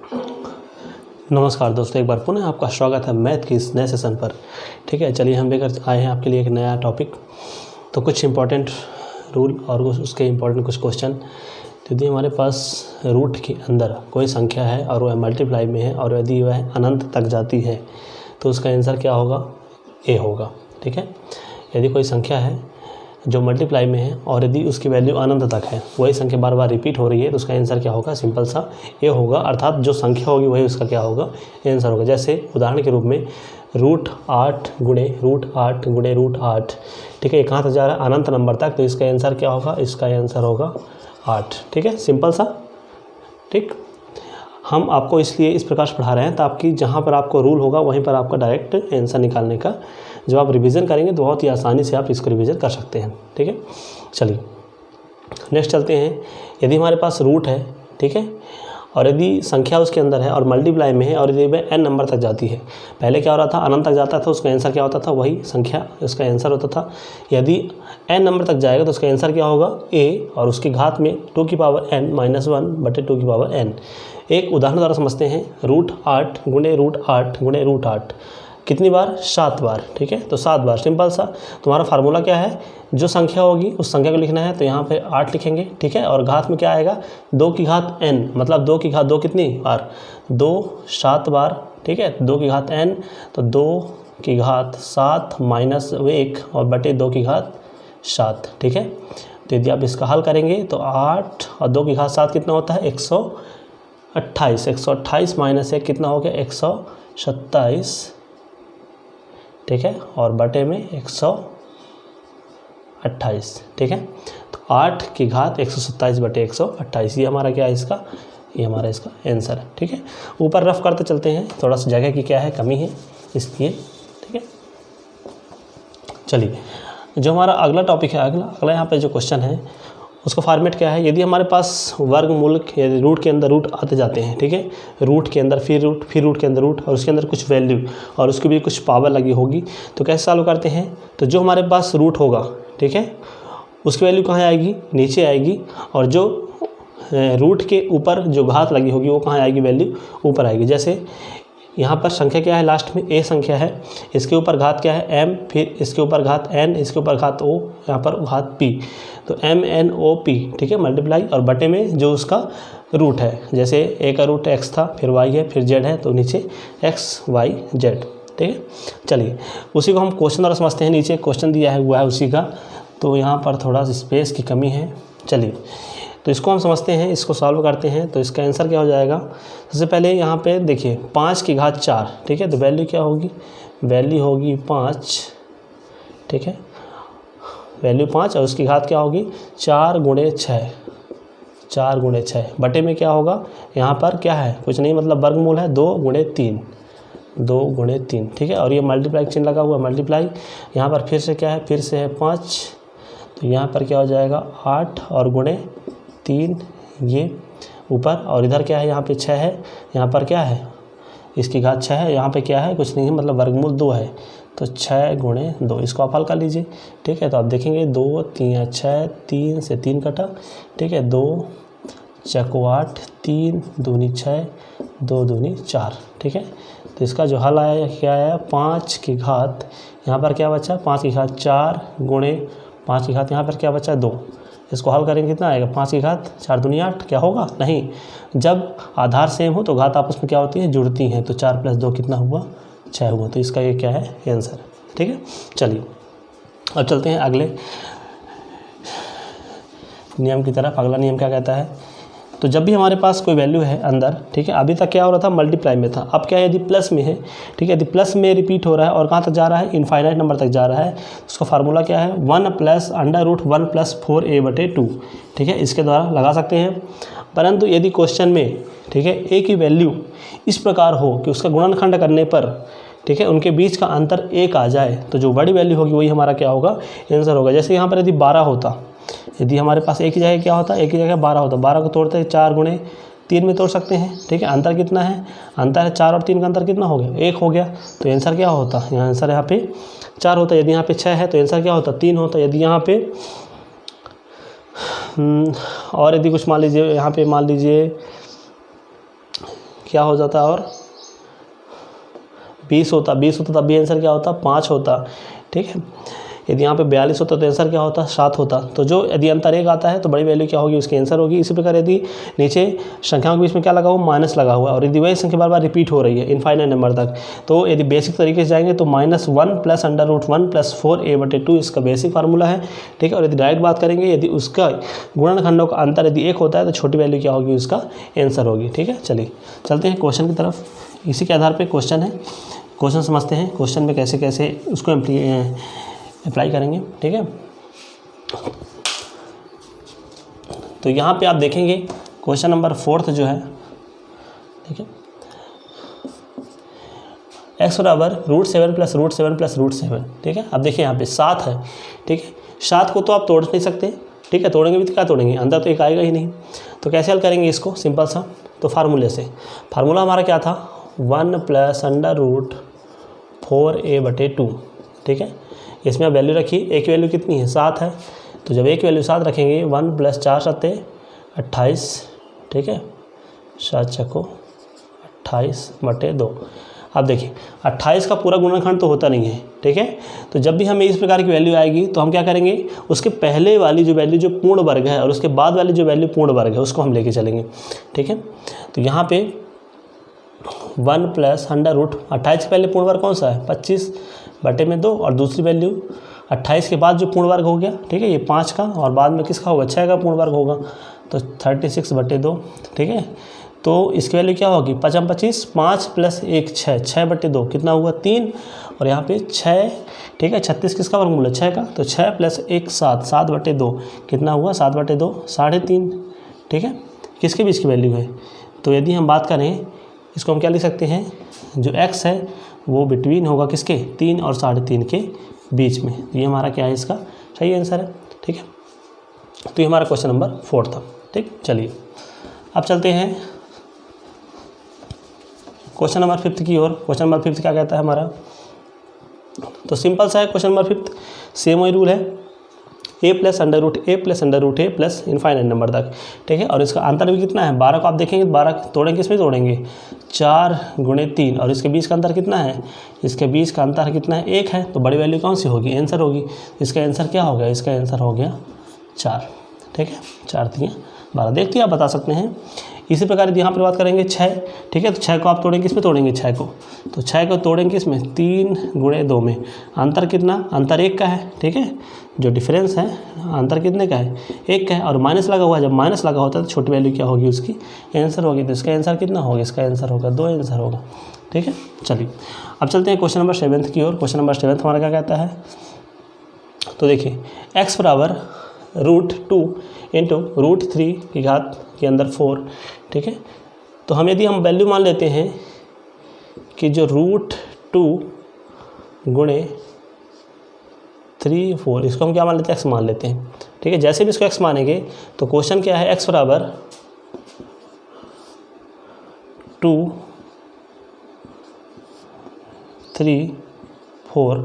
नमस्कार दोस्तों, एक बार पुनः आपका स्वागत है मैथ की इस नए सेशन पर। ठीक है, चलिए हम लेकर आए हैं आपके लिए एक नया टॉपिक। तो कुछ इंपॉर्टेंट रूल और उसके इंपॉर्टेंट कुछ क्वेश्चन। यदि हमारे पास रूट के अंदर कोई संख्या है और वह मल्टीप्लाई में है और यदि वह अनंत तक जाती है तो उसका आंसर क्या होगा? ए होगा। ठीक है, यदि कोई संख्या है जो मल्टीप्लाई में है और यदि उसकी वैल्यू अनंत तक है, वही संख्या बार बार रिपीट हो रही है, तो उसका आंसर क्या होगा? सिंपल सा ए होगा। अर्थात जो संख्या होगी वही उसका क्या होगा? आंसर होगा। जैसे उदाहरण के रूप में √8 गुणे √8 गुणे √8। ठीक है, ये कहाँ तक जा रहा है? अनंत नंबर तक। तो इसका आंसर क्या होगा? इसका आंसर होगा 8। ठीक है, सिंपल सा। ठीक, हम आपको इसलिए इस प्रकार से पढ़ा रहे हैं ताकि जहाँ पर आपको रूल होगा वहीं पर आपका डायरेक्ट आंसर निकालने का, जब आप रिवीजन करेंगे तो बहुत ही आसानी से आप इसको रिवीजन कर सकते हैं। ठीक है, चलिए नेक्स्ट चलते हैं। यदि हमारे पास रूट है, ठीक है, और यदि संख्या उसके अंदर है और मल्टीप्लाई में है और यदि वह n नंबर तक जाती है, पहले क्या हो रहा था? अनंत तक जाता था, उसका आंसर क्या होता था? वही संख्या उसका आंसर होता था। यदि n नंबर तक जाएगा तो उसका आंसर क्या होगा? a, और उसकी घात में 2 की पावर n - 1/2 की पावर n। एक उदाहरण द्वारा समझते हैं। √8 गुणे √8 गुणे √8 कितनी बार? 7 बार। ठीक है, तो 7 बार। सिंपल सा। तुम्हारा फार्मूला क्या है? जो संख्या होगी उस संख्या को लिखना है, तो यहाँ पे 8 लिखेंगे। ठीक है, और घात में क्या आएगा? 2 की घात n, मतलब 2 की घात 2 कितनी बार? 2 7 बार। ठीक है, 2 की घात n, तो 2 की घात 7 - 1 और बटे 2 की घात 7। ठीक है, तो यदि आप इसका हल करेंगे तो 8 और 2 की घात 7 कितना होता है? 128। 128 - 1 कितना हो गया? 127। ठीक है, और बटे में 128। ठीक है, तो 8 की घात 127 बटे 128, ये हमारा क्या है? इसका, ये हमारा इसका आंसर है। ठीक है, ऊपर रफ करते चलते हैं, थोड़ा सा जगह की क्या है? कमी है इसलिए। ठीक है, चलिए जो हमारा अगला टॉपिक है, अगला यहाँ पे जो क्वेश्चन है उसका फॉर्मेट क्या है? यदि हमारे पास वर्गमूल यदि रूट के अंदर रूट आते जाते हैं, ठीक है, रूट के अंदर फिर रूट के अंदर रूट और उसके अंदर कुछ वैल्यू और उसकी भी कुछ पावर लगी होगी, तो कैसे सॉल्व करते हैं? तो जो हमारे पास रूट होगा, ठीक है, उसकी वैल्यू कहाँ आएगी? नीचे आएगी। और जो रूट के ऊपर जो घात लगी होगी वो कहाँ आएगी? वैल्यू ऊपर आएगी। जैसे यहाँ पर संख्या क्या है? लास्ट में a संख्या है, इसके ऊपर घात क्या है? m, फिर इसके ऊपर घात n, इसके ऊपर घात o, यहाँ पर घात p, तो m-n-o-p। ठीक है, मल्टीप्लाई और बटे में जो उसका रूट है। जैसे a का रूट x था, फिर y है, फिर z है, तो नीचे x y z। ठीक है, चलिए उसी को हम क्वेश्चन द्वारा समझते हैं। नीचे क्वेश्चन दिया हुआ है उसी का, तो यहाँ पर थोड़ा स्पेस की कमी है। चलिए तो इसको हम समझते हैं, इसको सॉल्व करते हैं। तो इसका आंसर क्या हो जाएगा? सबसे पहले यहाँ पे देखिए 5 की घात 4। ठीक है, तो वैल्यू क्या होगी? वैल्यू होगी 5। ठीक है, वैल्यू 5 और उसकी घात क्या होगी? 4 गुणे 6। 4 गुणे 6 बटे में क्या होगा? यहाँ पर क्या है? कुछ नहीं, मतलब वर्गमूल है 2 गुणे 3। 2 गुणे 3। ठीक है, और ये मल्टीप्लाई चिन्ह लगा हुआ, मल्टीप्लाई। यहाँ पर फिर से क्या है? फिर से है 5, तो यहाँ पर क्या हो जाएगा? 8 और गुणे 3 ये ऊपर, और इधर क्या है? यहाँ पे 6 है, यहाँ पर क्या है? इसकी घात 6 है, यहाँ पे क्या है? कुछ नहीं है, मतलब वर्गमूल 2 है, तो 6 गुणे 2। इसको आप हल कर लीजिए। ठीक है, तो आप देखेंगे 2 3 6, 3 से 3 कटा। ठीक है, 2 चको 8, 3 दूनी 6, 2 दूनी 4। ठीक है, तो इसका जो हल आया क्या आया? 5 की घात, यहाँ पर क्या बचा? 5 की घात 4 गुणे 5 की घात, यहाँ पर क्या बचा? 2। इसको हल करेंगे कितना आएगा? 5 की घात 4 दूनी 8। क्या होगा? नहीं, जब आधार सेम हो तो घात आपस में क्या होती है? जुड़ती हैं। तो 4 + 2 कितना हुआ? 6 हुआ। तो इसका ये क्या है? आंसर। ठीक है, चलिए अब चलते हैं अगले नियम की तरफ। अगला नियम क्या कहता है? तो जब भी हमारे पास कोई वैल्यू है अंदर, ठीक है, अभी तक क्या हो रहा था? मल्टीप्लाई में था। अब क्या है? यदि प्लस में है, ठीक है, यदि प्लस में रिपीट हो रहा है और कहाँ तक जा रहा है? इनफाइनाइट नंबर तक जा रहा है, उसका फार्मूला क्या है? 1 + √1 + 4a/2। ठीक है, इसके द्वारा लगा सकते हैं। परंतु यदि क्वेश्चन में, ठीक है, a की वैल्यू इस प्रकार हो कि उसका गुणनखंड करने पर, ठीक है, उनके बीच का अंतर 1 आ जाए, तो जो बड़ी वैल्यू होगी वही हमारा क्या होगा? आंसर होगा। जैसे यहाँ पर यदि 12 होता, यदि हमारे पास एक ही जगह क्या होता? एक ही जगह 12 होता। 12 को तोड़ते हैं 4 गुणे 3 में तोड़ सकते हैं। ठीक है, अंतर कितना है? अंतर है 4 और 3 का अंतर कितना हो गया? 1 हो गया। तो आंसर क्या होता? यहाँ आंसर यहाँ पे 4 होता। यदि यहाँ पे 6 है तो आंसर क्या होता? 3 होता। यदि यहाँ पे और यदि कुछ मान लीजिए, यहाँ पे मान लीजिए क्या हो जाता और 20 होता, 20 होता तब भी आंसर क्या होता 5 होता, ठीक है। यदि यहाँ पे 42 होता तो आंसर क्या होता 7 होता। तो जो यदि अंतर 1 आता है तो बड़ी वैल्यू क्या होगी उसकी आंसर होगी। इसी प्रकार यदि नीचे संख्याओं के बीच में क्या लगा हुआ माइनस लगा हुआ और यदि वही संख्या बार बार रिपीट हो रही है इनफाइनाइट नंबर तक, तो यदि बेसिक तरीके से जाएंगे तो -1 + √1 + 4a/2 इसका बेसिक फार्मूला है, ठीक है। और यदि डायरेक्ट बात करेंगे यदि उसका गुणनखंडों का अंतर यदि 1 होता है तो छोटी वैल्यू क्या होगी उसका आंसर होगी, ठीक है। चलिए चलते हैं क्वेश्चन की तरफ। इसी के आधार पर क्वेश्चन है, क्वेश्चन समझते हैं क्वेश्चन में कैसे कैसे उसको अप्लाई करेंगे, ठीक है। तो यहाँ पे आप देखेंगे क्वेश्चन नंबर 4 जो है, ठीक है, x बराबर √7 + √7 + √7, ठीक है। अब देखिए यहाँ पे 7 है, ठीक है। 7 को तो आप तोड़ नहीं सकते, ठीक है, तोड़ेंगे भी तो क्या तोड़ेंगे, अंदर तो एक आएगा ही नहीं। तो कैसे हल करेंगे इसको, सिंपल सा, तो फार्मूले से। फार्मूला हमारा क्या था 1 + √4a/2, ठीक है। इसमें आप वैल्यू रखिए, एक वैल्यू कितनी है 7 है, तो जब एक वैल्यू 7 रखेंगे 1 + 4 = 28, ठीक है, 7 × 28/2। अब देखिए 28 का पूरा गुणनखंड तो होता नहीं है, ठीक है। तो जब भी हमें इस प्रकार की वैल्यू आएगी तो हम क्या करेंगे, उसके पहले वाली जो वैल्यू जो पूर्ण वर्ग है और उसके बाद वाली जो वैल्यू पूर्ण वर्ग है उसको हम लेके चलेंगे, ठीक है। तो यहाँ पे 1 + 28 से पहले पूर्ण वर्ग कौन सा है 25/2 और दूसरी वैल्यू 28 के बाद जो पूर्ण वर्ग हो गया, ठीक है, ये 5 का और बाद में किसका होगा 6 का पूर्ण वर्ग होगा, तो 36/2, ठीक है। तो इसकी वैल्यू क्या होगी 5 × 25, 5 + 1 6, 6/2 कितना हुआ 3 और यहाँ पे 6, ठीक है। 36 किसका वर्गमूल है 6 का, तो 6 + 1 7, 7/2 कितना हुआ 7/2 3.5, ठीक है। किसके बीच की वैल्यू है, तो यदि हम बात करें इसको हम क्या लिख सकते हैं, जो x है वो बिटवीन होगा किसके 3 और 3.5 के बीच में। ये हमारा क्या है इसका सही आंसर है, ठीक है। तो ये हमारा क्वेश्चन नंबर 4 था, ठीक। चलिए अब चलते हैं क्वेश्चन नंबर 5 की ओर। क्वेश्चन नंबर 5 क्या कहता है हमारा, तो सिंपल सा है क्वेश्चन नंबर 5, सेम वही रूल है a + √a plus infinite number तक, ठीक है। और इसका अंतर भी कितना है 12 को आप देखेंगे 12 तोड़ेंगे किस में तोड़ेंगे 4 × 3 और इसके बीच का अंतर कितना है, इसके बीच का अंतर कितना है 1 है, तो बड़ी वैल्यू कौन सी होगी आंसर होगी। इसका आंसर क्या हो गया, इसका आंसर हो गया 4, ठीक है। 4 × 3 = 12, देखते हैं आप बता सकते हैं। इसी प्रकार यदि यहाँ पर बात करेंगे 6, ठीक है, तो 6 को आप तोड़ेंगे किस में तोड़ेंगे 6 को, तो 6 को तोड़ेंगे किस में 3 × 2 में। अंतर कितना, अंतर 1 का है, ठीक है, जो डिफरेंस है अंतर कितने का है 1 का है और माइनस लगा हुआ है। जब माइनस लगा होता है तो छोटी वैल्यू क्या होगी उसकी आंसर होगी। तो इसका आंसर कितना होगा, इसका आंसर होगा 2 आंसर होगा, ठीक है। चलिए अब चलते हैं क्वेश्चन नंबर 7 की ओर। क्वेश्चन नंबर 7 हमारा क्या कहता है, तो देखिए x बराबर √2 × √3 की घात के अंदर 4, ठीक है। तो हम यदि हम वैल्यू मान लेते हैं कि जो √2 × 3 4 इसको हम क्या मान लेते हैं x मान लेते हैं, ठीक है। जैसे भी इसको x मानेंगे तो क्वेश्चन क्या है x बराबर 2 3 4,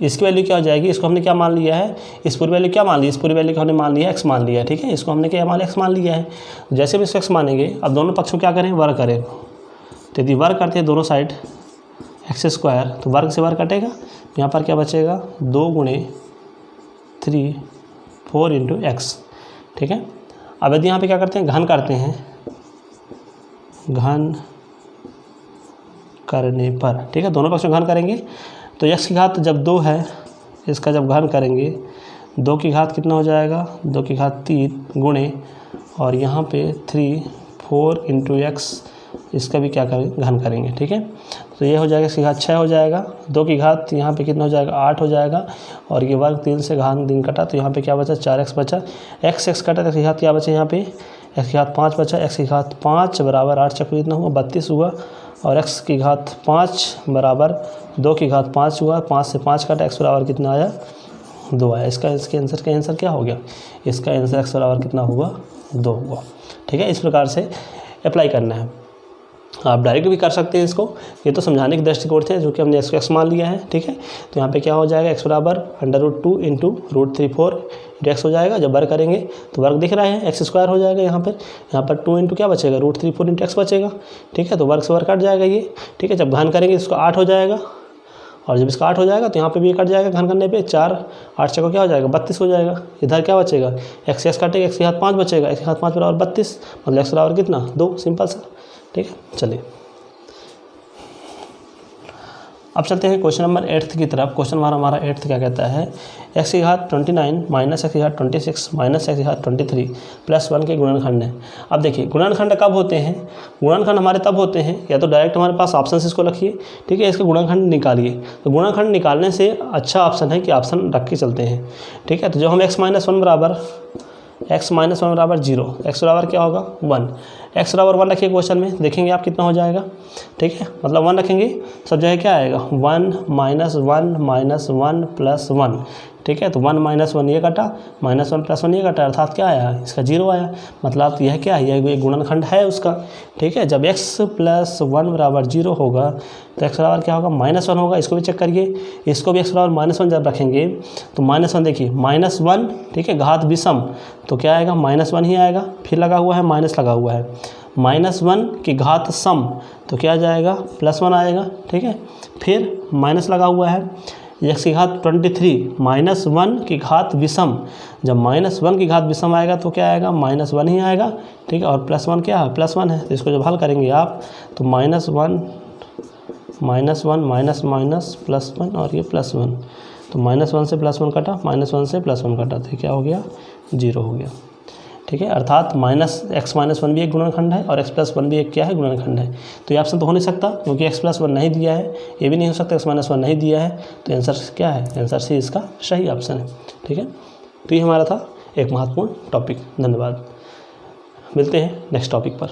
इसकी वैल्यू क्या हो जाएगी, इसको हमने क्या मान लिया है, इस पूरी वैल्यू क्या मान ली, इस पूरी वैल्यू को हमने मान लिया x मान लिया है, ठीक है। इसको हमने क्या मान लिया x मान लिया है। जैसे भी इसको x मानेंगे अब दोनों पक्षों क्या करें वर्ग करें, तो यदि वर्ग करते हैं दोनों साइड x², तो वर्ग से वर्ग कटेगा, यहाँ पर क्या बचेगा 2 × 3 4 × x, ठीक है। अब यदि यहाँ पे क्या करते हैं घन करते हैं, घन करने पर, ठीक है, दोनों पक्षों घन करेंगे तो x की घात जब 2 है इसका जब घन करेंगे 2 की घात कितना हो जाएगा 2 की घात 3 गुणे और यहाँ पे 3 4 × x इसका भी क्या करेंगे घन करेंगे, ठीक है। तो ये हो जाएगा इसकी घात 6 हो जाएगा, 2 की घात यहाँ पे कितना हो जाएगा 8 हो जाएगा और ये वर्ग 3 से घात 3 कटा तो यहाँ पे क्या बचा 4x बचा, x कटा तो इसकी घात क्या बचा यहाँ पे x की घात 5 बचा, x की घात 5 बराबर 8 चक्कर कितना हुआ 32 हुआ और x की घात 5 बराबर 2 की घात 5 हुआ, 5 से 5 काटा x बराबर कितना आया 2 आया। इसके आंसर का आंसर क्या हो गया, इसका आंसर x बराबर कितना हुआ 2 हुआ, ठीक है। इस प्रकार से अप्लाई करना है, आप डायरेक्ट भी कर सकते हैं इसको, ये तो समझाने की दृष्टिकोण थे जो कि हमने x मान लिया है, ठीक है। तो यहाँ पे क्या हो जाएगा x बराबर √2 × √3 4 इंटू एक्स हो जाएगा। जब वर्ग करेंगे तो वर्ग दिख रहा है एक्स स्क्वायर हो जाएगा यहाँ पर 2 इंटू क्या बचेगा √3 4 इंटू एक्स बचेगा, ठीक है। तो वर्ग से वर्ग कट जाएगा ये, ठीक है। जब घन करेंगे इसको 8 हो जाएगा, और जब इसका 8 हो जाएगा तो यहाँ पे भी कट जाएगा घन करने पे 4 8 6 क्या हो जाएगा 32 हो जाएगा। इधर क्या बचेगा एक्स एक्स काटेगा, एक्स के हाथ 5 बचेगा, एक्स के हाथ 5 बराबर 32, मतलब एक्स बराबर कितना 2, सिंपल सा, ठीक है। चलिए अब चलते हैं क्वेश्चन नंबर 8 की तरफ। क्वेश्चन हमारा 8 क्या कहता है, एक्स की घात 29 माइनस एक्स की घात 26 माइनस एक्स की घात 23 प्लस 1 के गुणनखंड है। अब देखिए गुणनखंड कब होते हैं, गुणनखंड हमारे तब होते हैं या तो डायरेक्ट हमारे पास ऑप्शन इसको रखिए, ठीक है, इसके गुणनखंड निकालिए। तो गुणनखंड निकालने से अच्छा ऑप्शन है कि ऑप्शन रख के चलते हैं, ठीक है। तो जब हम x - 1 बराबर 0, एक्स बराबर क्या होगा 1, एक्स बराबर 1 रखिए क्वेश्चन में, देखेंगे आप कितना हो जाएगा, ठीक है। मतलब 1 रखेंगे सब जगह क्या आएगा 1 - 1 प्लस 1, ठीक है। तो 1 - 1 ये कटा, -1 + 1 ये कटा, अर्थात क्या आया इसका 0 आया। मतलब यह क्या है, यह गुणनखंड है उसका, ठीक है। जब x + 1 बराबर 0 होगा तो x बराबर क्या होगा -1 होगा। इसको भी चेक करिए, इसको भी x बराबर -1 जब रखेंगे तो -1 देखिए -1, ठीक है, घात विषम तो क्या आएगा -1 ही आएगा। फिर लगा हुआ है माइनस लगा हुआ है, -1 की घात सम तो क्या आ जाएगा +1 आएगा, ठीक है। फिर माइनस लगा हुआ है, एक्स की घात 23 -1 की घात विषम, जब -1 की घात विषम आएगा तो क्या आएगा -1 ही आएगा, ठीक है। और +1 क्या है +1 है, तो इसको जब हल करेंगे आप तो -1 +1 और ये +1, तो -1 से +1 कटा, -1 से +1 कटा तो क्या हो गया 0 हो गया, ठीक है। अर्थात x - 1 भी एक गुणनखंड है और x + 1 भी एक क्या है गुणनखंड है। तो ये ऑप्शन तो हो नहीं सकता क्योंकि x + 1 नहीं दिया है, ये भी नहीं हो सकता x - 1 नहीं दिया है, तो आंसर क्या है, आंसर सी इसका सही ऑप्शन है, ठीक है। तो ये हमारा था एक महत्वपूर्ण टॉपिक। धन्यवाद, मिलते हैं नेक्स्ट टॉपिक पर।